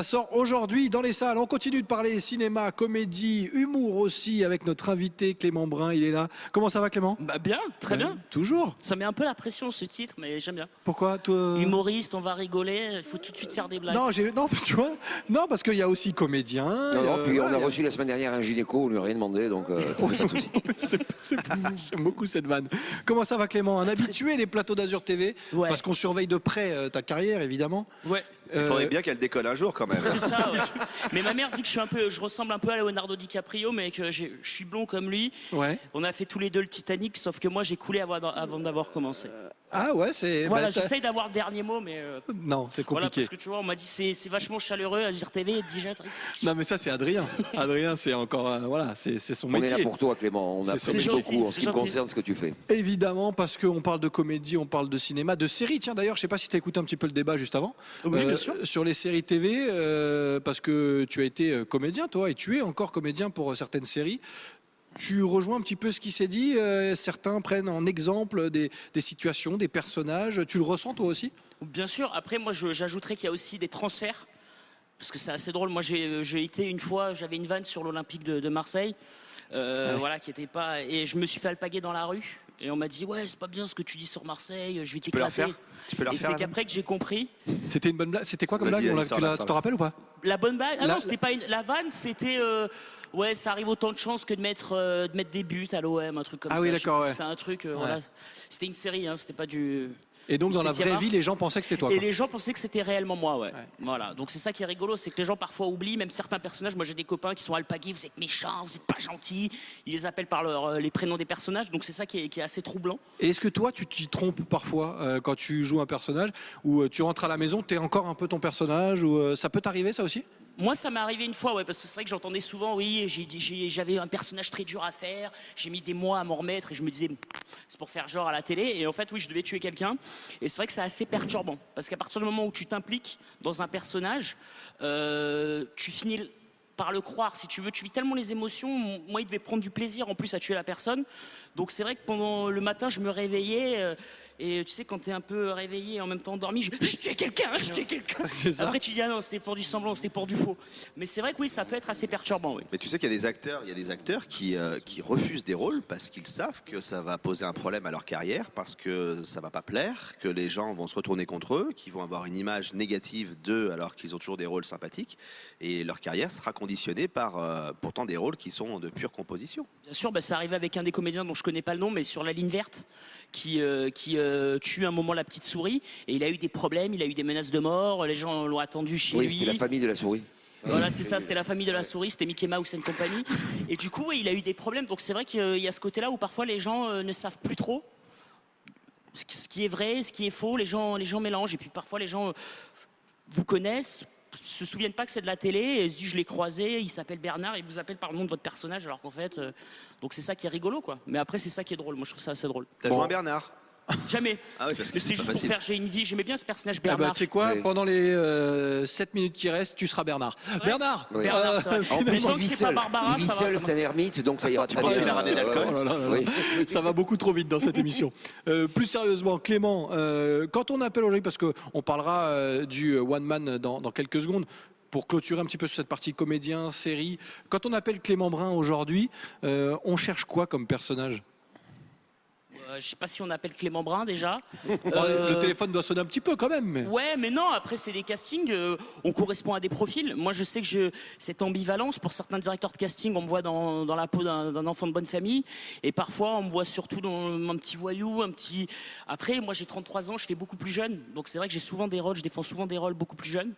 Ça sort aujourd'hui dans les salles. On continue de parler cinéma, comédie, humour aussi avec notre invité Clément Brun. Il est là. Comment ça va, Clément? Bah bien, très bien. Toujours. Ça met un peu la pression ce titre, mais j'aime bien. Pourquoi toi Humoriste, on va rigoler, il faut tout de suite faire des blagues. Non, tu vois, non, parce qu'il y a aussi comédien. Non, puis on a il y reçu la semaine dernière un gynéco, on lui a rien demandé, donc pas de souci. J'aime beaucoup cette vanne. Comment ça va, Clément? Un habitué des plateaux d'Azur TV, Ouais. parce qu'on surveille de près ta carrière, évidemment. Ouais. Il faudrait bien qu'elle décolle un jour quand même. C'est ça, ouais. Mais ma mère dit que je ressemble un peu à Leonardo DiCaprio, mais que je suis blond comme lui. Ouais. On a fait tous les deux le Titanic, sauf que moi j'ai coulé avant d'avoir commencé. Ah ouais, c'est. Voilà, bah, j'essaye d'avoir le dernier mot, mais Non, c'est voilà, compliqué. parce que tu vois, on m'a dit c'est vachement chaleureux, Azir TV, déjà. Non, mais ça, c'est Adrien. Adrien, c'est encore. Voilà, c'est son On est métier. là pour toi, Clément. On C'est apprécie gentil, beaucoup en c'est ce qui me gentil. concerne ce que tu fais. Évidemment, parce qu'on parle de comédie, on parle de cinéma, de séries. Tiens, d'ailleurs, je sais pas si tu as écouté un petit peu le débat juste avant. Oui, bien sûr. Sur les séries TV, parce que tu as été comédien, toi, et tu es encore comédien pour certaines séries. Tu rejoins un petit peu ce qui s'est dit. Certains prennent en exemple des situations, des personnages. Tu le ressens, toi aussi? Bien sûr, après moi j'ajouterais qu'il y a aussi des transferts. Parce que c'est assez drôle. Moi, j'ai été une fois, j'avais une vanne sur l'Olympique de Marseille, voilà, qui était pas. Et je me suis fait alpaguer dans la rue. Et on m'a dit, ouais, c'est pas bien ce que tu dis sur Marseille. Je vais Tu peux la t'éclater. refaire Tu peux la Et refaire, c'est la vanne qu'après que j'ai compris. C'était une bonne blague. C'était quoi comme Vas-y, blague? allez, sors-la, Tu te rappelles ou pas? La bonne blague. Ah La- non, c'était pas la vanne. C'était, ouais, ça arrive autant de chances que de mettre des buts à l'OM, un truc comme Ah ça. oui, Je sais d'accord, plus, ouais. C'était un truc, voilà. C'était une série, hein, c'était pas du. Et donc, dans la Septième vraie art. vie, les gens pensaient que c'était toi. Et quoi. les gens pensaient que c'était réellement moi, ouais. Voilà. Donc c'est ça qui est rigolo, c'est que les gens parfois oublient, même certains personnages. Moi j'ai des copains qui sont alpagués, vous êtes méchants, vous êtes pas gentils. Ils les appellent par les prénoms des personnages, donc c'est ça qui est assez troublant. Et est-ce que toi, tu t'y trompes parfois quand tu joues un personnage, ou tu rentres à la maison, t'es encore un peu ton personnage, ou ça peut t'arriver, ça aussi? Moi ça m'est arrivé une fois, ouais, parce que c'est vrai que j'entendais souvent, oui, j'avais un personnage très dur à faire, j'ai mis des mois à m'en remettre et je me disais, c'est pour faire genre à la télé. Et en fait, oui, je devais tuer quelqu'un. Et c'est vrai que c'est assez perturbant, parce qu'à partir du moment où tu t'impliques dans un personnage, tu finis par le croire, si tu veux, tu vis tellement les émotions. Moi, il devait prendre du plaisir en plus à tuer la personne. Donc c'est vrai que pendant le matin, je me réveillais et tu sais, quand t'es un peu réveillé et en même temps endormi, je tuais quelqu'un, je tuais quelqu'un. C'est ça. Après tu dis ah non, c'était pour du semblant, c'était pour du faux. Mais c'est vrai que oui, ça peut être assez perturbant, oui. Mais tu sais qu'il y a des acteurs qui refusent des rôles parce qu'ils savent que ça va poser un problème à leur carrière, parce que ça va pas plaire, que les gens vont se retourner contre eux, qu'ils vont avoir une image négative d'eux alors qu'ils ont toujours des rôles sympathiques, et leur carrière sera conditionnée par pourtant des rôles qui sont de pure composition. Bien sûr, bah, ça arrive avec un des comédiens dont je connais pas le nom, mais sur La Ligne Verte, qui tue un moment la petite souris, et il a eu des problèmes, il a eu des menaces de mort, les gens l'ont attendu chez Oui, lui. c'était la famille de la souris. Voilà, c'est ça, c'était la famille de la souris, c'était Mickey Mouse and compagnie. Et du coup, oui, il a eu des problèmes, donc c'est vrai qu'il y a ce côté-là où parfois les gens ne savent plus trop ce qui est vrai, ce qui est faux, les gens mélangent, et puis parfois les gens vous connaissent, se souviennent pas que c'est de la télé, et se disent je l'ai croisé, il s'appelle Bernard, et il vous appelle par le nom de votre personnage, alors qu'en fait, donc c'est ça qui est rigolo, quoi. Mais après, c'est ça qui est drôle, moi je trouve ça assez drôle. T'as joué un Bernard? Jamais. Ah oui, parce que Mais c'était c'est pas juste pour facile. faire j'ai une vie, j'aimais bien ce personnage Ah bah, Bernard. tu sais quoi, Oui. pendant les 7 minutes qui restent, tu seras Bernard. Bernard Oui. Bernard, ça va. En plus, Tant il que vit c'est pas seul. Barbara, Il vit ça va, seul, ça c'est un ermite, donc ça ira très penses bien. qu'il a ramené l'alcool Oh là là là là. Oui. Ça va beaucoup trop vite dans cette émission. Plus sérieusement, Clément, quand on appelle aujourd'hui, parce qu'on parlera du One Man dans quelques secondes, pour clôturer un petit peu sur cette partie comédien, série, quand on appelle Clément Brun aujourd'hui, on cherche quoi comme personnage? Je sais pas si on appelle Clément Brun déjà. Le téléphone doit sonner un petit peu quand même. Mais... Ouais, mais non, après c'est des castings, on correspond à des profils. Moi je sais que cette ambivalence, pour certains directeurs de casting, on me voit dans la peau d'un enfant de bonne famille, et parfois on me voit surtout dans un petit voyou, un petit... Après, moi j'ai 33 ans, je fais beaucoup plus jeune, donc c'est vrai que j'ai souvent des rôles, je défends souvent des rôles beaucoup plus jeunes,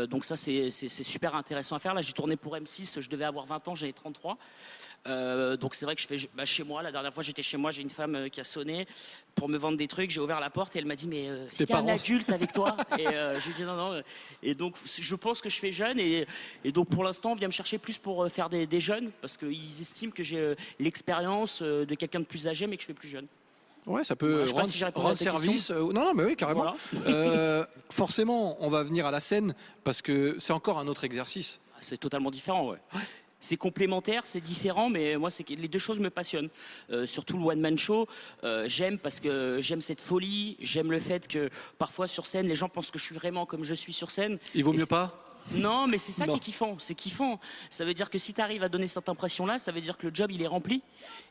donc ça c'est super intéressant à faire. Là j'ai tourné pour M6, je devais avoir 20 ans, j'avais 33. Donc c'est vrai que je fais chez moi. La dernière fois j'étais chez moi, j'ai une femme qui a sonné pour me vendre des trucs. J'ai ouvert la porte et elle m'a dit mais est-ce qu'il y a un parents. adulte avec toi? Et je lui ai dit non. Et donc je pense que je fais jeune, et donc pour l'instant on vient me chercher plus pour faire des jeunes, parce qu'ils estiment que j'ai l'expérience de quelqu'un de plus âgé mais que je fais plus jeune. Ouais, ça peut Voilà, je sais pas si j'ai répondu rendre à ta service. question. Non, mais oui, carrément. Voilà. Forcément, on va venir à la scène parce que c'est encore un autre exercice. C'est totalement différent, ouais. C'est complémentaire, c'est différent, mais moi, les deux choses me passionnent. Surtout le one-man show, j'aime parce que j'aime cette folie, j'aime le fait que parfois sur scène, les gens pensent que je suis vraiment comme je suis sur scène. Il vaut Et mieux c'est- pas? Non, mais c'est ça Non. qui est kiffant. C'est kiffant. Ça veut dire que si tu arrives à donner cette impression-là, ça veut dire que le job il est rempli.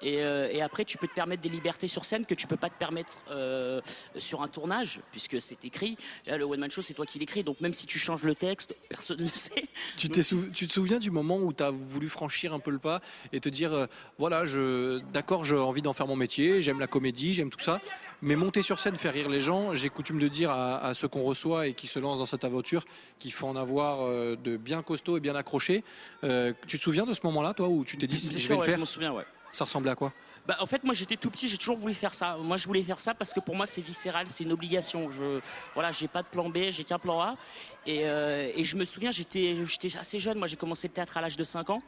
Et après, tu peux te permettre des libertés sur scène que tu peux pas te permettre sur un tournage, puisque c'est écrit. Là, le one man show, c'est toi qui l'écris. Donc même si tu changes le texte, personne ne le sait. Tu te souviens du moment où tu as voulu franchir un peu le pas et te dire voilà, d'accord, j'ai envie d'en faire mon métier, j'aime la comédie, j'aime tout ça, mais monter sur scène, faire rire les gens, j'ai coutume de dire à ceux qu'on reçoit et qui se lancent dans cette aventure qu'il faut en avoir de bien costauds et bien accrochés. Tu te souviens de ce moment-là, toi, où tu t'es dit Bien je sûr, vais le ouais, faire? je m'en souviens, ouais. Ça ressemblait à quoi? Bah, en fait, moi, j'étais tout petit, j'ai toujours voulu faire ça. Moi, je voulais faire ça parce que pour moi, c'est viscéral, c'est une obligation. Voilà, j'ai pas de plan B, j'ai qu'un plan A. Et je me souviens, j'étais assez jeune. Moi, j'ai commencé le théâtre à l'âge de 5 ans.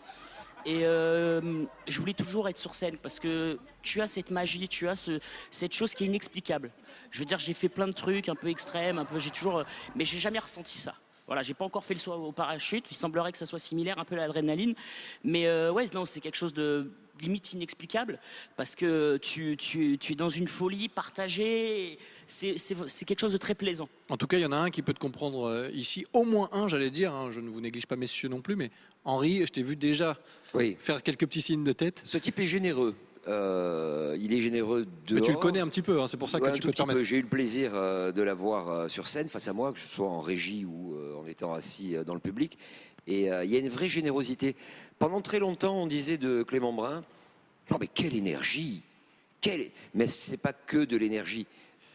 Et je voulais toujours être sur scène parce que tu as cette magie, tu as cette chose qui est inexplicable. Je veux dire, j'ai fait plein de trucs un peu extrêmes, mais j'ai jamais ressenti ça. Voilà, j'ai pas encore fait le saut au parachute. Il semblerait que ça soit similaire, un peu à l'adrénaline. Mais ouais, non, c'est quelque chose de limite inexplicable parce que tu es dans une folie partagée. C'est quelque chose de très plaisant. En tout cas, il y en a un qui peut te comprendre ici, au moins un, j'allais dire, hein, je ne vous néglige pas messieurs non plus, mais Henri, je t'ai vu déjà Oui. faire quelques petits signes de tête. Ce type est généreux. Il est généreux dehors. Mais tu le connais un petit peu, hein, c'est pour ça Ouais, que un tu tout peux te petit permettre. peu. J'ai eu le plaisir de la voir sur scène face à moi, que ce soit en régie ou en étant assis dans le public. Et il y a une vraie générosité. Pendant très longtemps, on disait de Clément Brun, non mais quelle énergie, mais c'est pas que de l'énergie.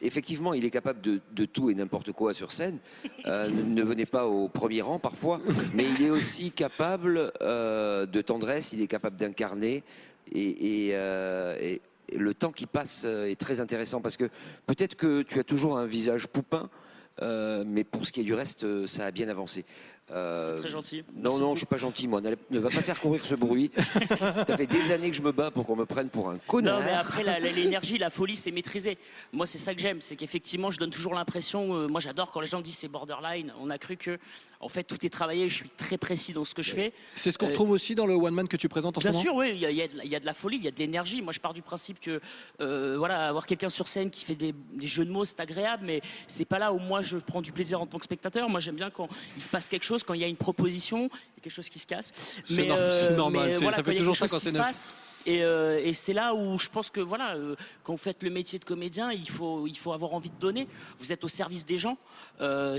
Effectivement, il est capable de tout et n'importe quoi sur scène. Ne venez pas au premier rang parfois, mais il est aussi capable de tendresse, il est capable d'incarner. Et le temps qui passe est très intéressant parce que peut-être que tu as toujours un visage poupin, mais pour ce qui est du reste, ça a bien avancé. C'est très gentil. Non, Merci non, beaucoup. je suis pas gentil, moi. Ne va pas faire courir ce bruit. Ça fait des années que je me bats pour qu'on me prenne pour un connard. Non, mais après, l'énergie, la folie, c'est maîtrisé. Moi, c'est ça que j'aime. C'est qu'effectivement, je donne toujours l'impression. Moi, j'adore quand les gens disent c'est borderline. On a cru que, en fait, tout est travaillé. Je suis très précis dans ce que je fais. C'est ce qu'on retrouve aussi dans le one man que tu présentes en ce Bien moment. sûr, oui, il y a de la folie, il y a de l'énergie. Moi, je pars du principe que, voilà, avoir quelqu'un sur scène qui fait des jeux de mots, c'est agréable, mais c'est pas là où moi je prends du plaisir en tant que spectateur. Moi, j'aime bien quand il se passe quelque chose, quand il y a une proposition, il y a quelque chose qui se casse. C'est normal, mais ça voilà, fait quand il y a toujours quelque ça chose quand qui c'est se neuf. passe. Et c'est là où je pense que voilà, quand vous faites le métier de comédien, il faut avoir envie de donner. Vous êtes au service des gens.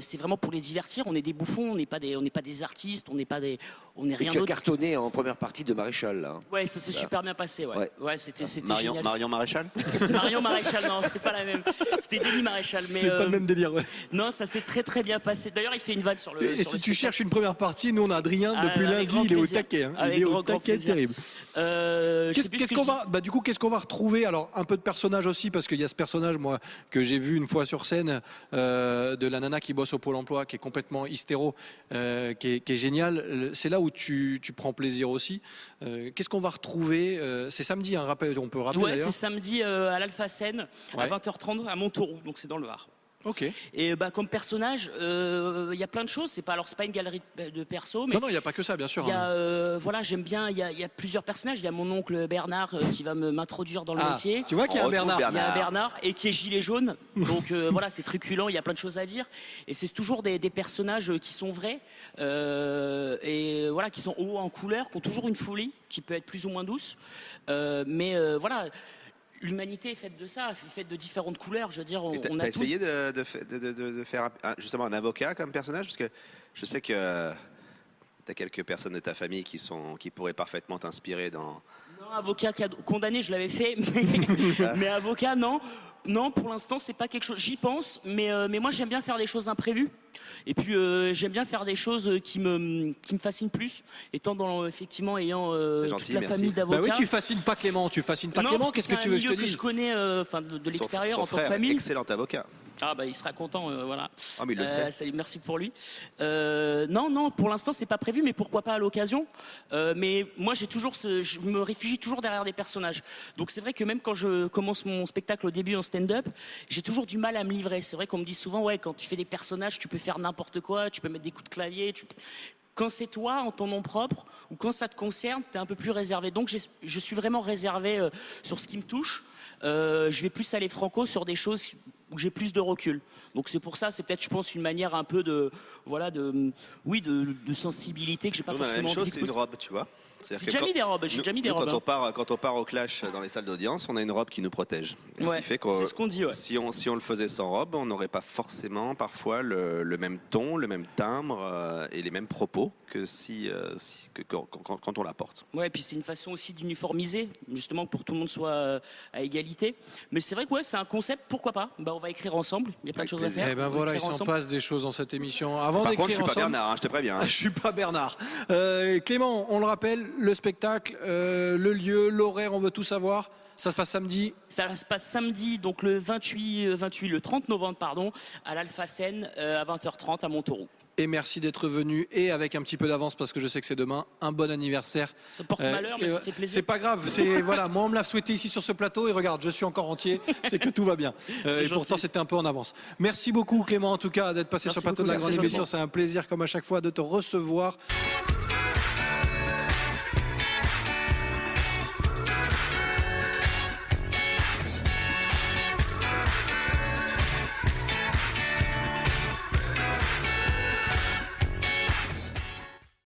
C'est vraiment pour les divertir. On est des bouffons, on n'est pas des artistes, on n'est Et rien tu as d'autre. cartonné en première partie de Maréchal, là. hein. Ouais, ça s'est super bien passé. Ouais, Ouais. ouais, c'était Marion, génial. Marion Maréchal. Marion Maréchal, non, c'était pas la même. C'était Denis Maréchal, mais C'est pas le même délire. Ouais. non, ça s'est très très bien passé. D'ailleurs, il fait une vanne sur le. Et sur si le tu spectacle. cherches une première partie, nous on a Adrien Ah, depuis avec lundi, grand il est au plaisir. taquet. Hein. Avec Il est au grand taquet plaisir. terrible. Je sais plus ce que je dis. Du coup, qu'est-ce qu'on va retrouver? Alors, un peu de personnage aussi, parce qu'il y a ce personnage, moi, que j'ai vu une fois sur scène, de la nana qui bosse au Pôle emploi, qui est complètement hystéro, qui est génial. C'est là où tu prends plaisir aussi. Qu'est-ce qu'on va retrouver? C'est samedi, hein, on peut rappeler Ouais, c'est d'ailleurs. samedi à l'Alpha Scène à Ouais. 20h30 à Montauroux, donc c'est dans le Var. Ok. Et bah comme personnage, il y a plein de choses. C'est pas une galerie de perso, mais Non, il n'y a pas que ça, bien sûr. il y a, hein. voilà, j'aime bien. Il y a plusieurs personnages. Il y a mon oncle Bernard qui va m'introduire dans le Ah, métier. tu vois qu'il y a un On retrouve Bernard. Il y a un Bernard et qui est gilet jaune. Donc voilà, c'est truculent, il y a plein de choses à dire. Et c'est toujours des personnages qui sont vrais et voilà, qui sont hauts en couleur, qui ont toujours une folie, qui peut être plus ou moins douce. Mais voilà, l'humanité est faite de ça, est faite de différentes couleurs. Je veux dire, Et on t'as a tous... essayé de faire justement un avocat comme personnage, parce que je sais que t'as quelques personnes de ta famille qui pourraient parfaitement t'inspirer dans. Non, avocat condamné, je l'avais fait, mais avocat, non. Non, pour l'instant, c'est pas quelque chose. J'y pense, mais moi, j'aime bien faire des choses imprévues. Et puis, j'aime bien faire des choses qui me fascinent plus, effectivement, ayant C'est toute gentil, la merci. famille d'avocats. Bah oui, tu fascines pas Clément, tu fascines pas Non, Clément. parce Qu'est-ce que tu veux que je te c'est un milieu que dise? je connais de l'extérieur son en tant que frère, famille. excellent avocat. Ah bah il sera content, voilà. Ah, mais il le sait. Merci pour lui. Non, pour l'instant c'est pas prévu, mais pourquoi pas à l'occasion. Mais moi je me réfugie toujours derrière des personnages. Donc c'est vrai que même quand je commence mon spectacle au début en stand-up, j'ai toujours du mal à me livrer. C'est vrai qu'on me dit souvent, ouais, quand tu fais des personnages, tu peux faire n'importe quoi, tu peux mettre des coups de clavier. Quand c'est toi, en ton nom propre, ou quand ça te concerne, t'es un peu plus réservé. Donc je suis vraiment réservé sur ce qui me touche. Je vais plus aller franco sur des choses où j'ai plus de recul. Donc c'est pour ça, c'est peut-être, je pense, une manière un peu de sensibilité que j'ai pas Nous, on a la forcément même envie chose, c'est une robe, tu vois. J'ai déjà mis des robes, Quand on part au clash dans les salles d'audience, on a une robe qui nous protège. Et ce Ouais, qui fait c'est ce qu'on dit, ouais. si on le faisait sans robe, on n'aurait pas forcément parfois le même ton, le même timbre et les mêmes propos que quand on la porte. Ouais, et puis c'est une façon aussi d'uniformiser, justement, pour que tout le monde soit à égalité. Mais c'est vrai que ouais, c'est un concept, pourquoi pas. Bah, on va écrire ensemble, il y a plein de choses à faire. Eh ben On va voilà, il écrire s'en ensemble. passe des choses dans cette émission. Avant Par contre, je d'écrire suis pas ensemble, Bernard, hein, je te préviens. hein. je suis pas Bernard. Clément, on le rappelle, le spectacle, le lieu, l'horaire, on veut tout savoir. Ça se passe samedi. Ça se passe samedi, donc le 30 novembre, pardon, à l'Alpha Scène, à 20h30 à Montauroux. Et merci d'être venu, et avec un petit peu d'avance parce que je sais que c'est demain. Un bon anniversaire. Ça porte malheur, mais ça fait plaisir. C'est pas grave. Voilà, moi on me l'a souhaité ici sur ce plateau et regarde, je suis encore entier. C'est que tout va bien. Et pourtant c'était un peu en avance. Merci beaucoup Clément en tout cas d'être passé Merci sur le plateau beaucoup, de la grande merci, émission. C'est un plaisir comme à chaque fois de te recevoir.